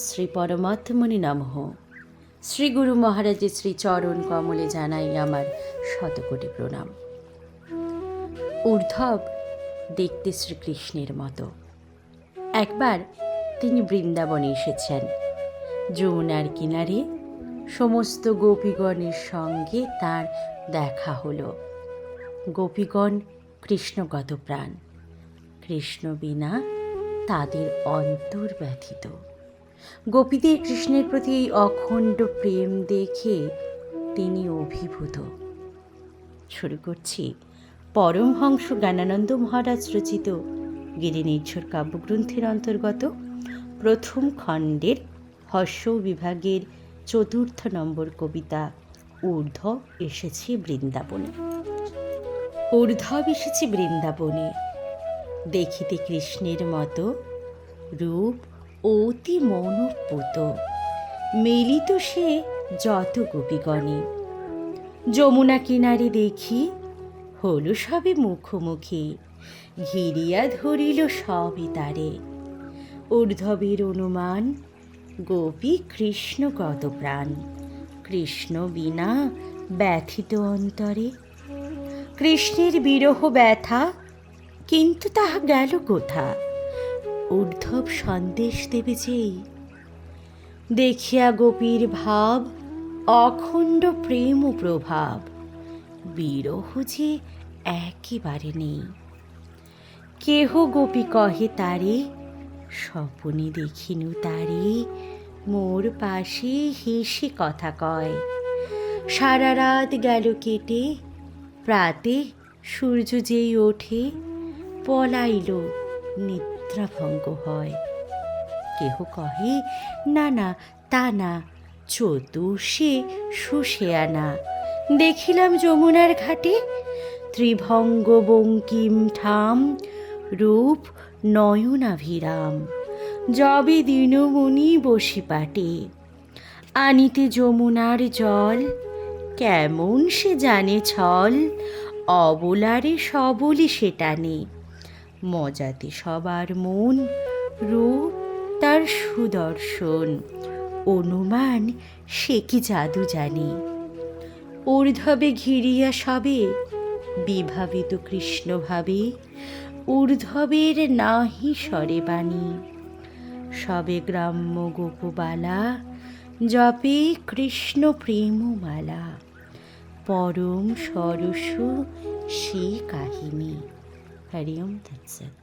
শ্রী পরমাত্মনে নমঃ। শ্রী গুরু মহারাজের শ্রী চরণ কমলে জানাই আমার শতকোটি প্রণাম। উদ্ধব দেখতে শ্রীকৃষ্ণের মতো। একবার তিনি বৃন্দাবনে এসেছেন। যমুনার কিনারে সমস্ত গোপীগণের সঙ্গে তার দেখা হলো। গোপীগণ কৃষ্ণগত প্রাণ, কৃষ্ণ বিনা তাদের অন্তর ব্যথিত। গোপীদের কৃষ্ণের প্রতি এই অখণ্ড প্রেম দেখে তিনি অভিভূত। শুরু করছি পরমহংস জ্ঞানানন্দ মহারাজ রচিত গিরিনির্ঝর কাব্যগ্রন্থের অন্তর্গত প্রথম খণ্ডের হর্ষ বিভাগের ৪র্থ নম্বর কবিতা ঊর্ধ্ব এসেছি বৃন্দাবনে। ঊর্ধ্ব এসেছি বৃন্দাবনে, দেখিতে কৃষ্ণের মতো রূপ অতি মনোপুত। মিলিত সে যত গোপীগণে, যমুনা কিনারে দেখি হল সবে মুখোমুখি। ঘিরিয়া ধরিল সবে তারে, ঊর্ধ্বের অনুমান গোপী কৃষ্ণ কত প্রাণ। কৃষ্ণ বিনা ব্যথিত অন্তরে, কৃষ্ণের বিরহ ব্যথা কিন্তু তাহা গেল কোথা। ঊর্ধ্ব সন্দেশ দেবে যেই, দেখিয়া গোপীর ভাব অখণ্ড প্রেম ও প্রভাব। বিরহ যে একেবারে নেই, কেহ গোপী কহে তারে, স্বপনে দেখিনু তারে। মোর পাশে হেসে কথা কয়, সারা রাত গেল কেটে। প্রাতে সূর্য যেই ওঠে, পলাইল নিদ্রাভঙ্গ হয়। কেহ কহে না না তা না, চতুর্শে শুষে আনা। দেখিলাম যমুনার ঘাটে ত্রিভঙ্গ বঙ্কিম ঠাম, রূপ নয়নাভিরাম। যবে দীনমণি বসি পাটে, আনিতে যমুনার জল। কেমন সে জানে ছল, অবলারে সবলি সে টানে। মজাতে সবার মন, রূপ তার সুদর্শন। অনুমান সে কি জাদু জানে। ঊর্ধ্বে ঘিরিয়া সবে বিভাবিত কৃষ্ণ ভাবে। ঊর্ধ্বের নাহি সরে বাণী, সবে গ্রাম্য গোপবালা। জপে কৃষ্ণ প্রেমমালা, পরম সরস সে কাহিনী। হরি ওম তৎসৎ।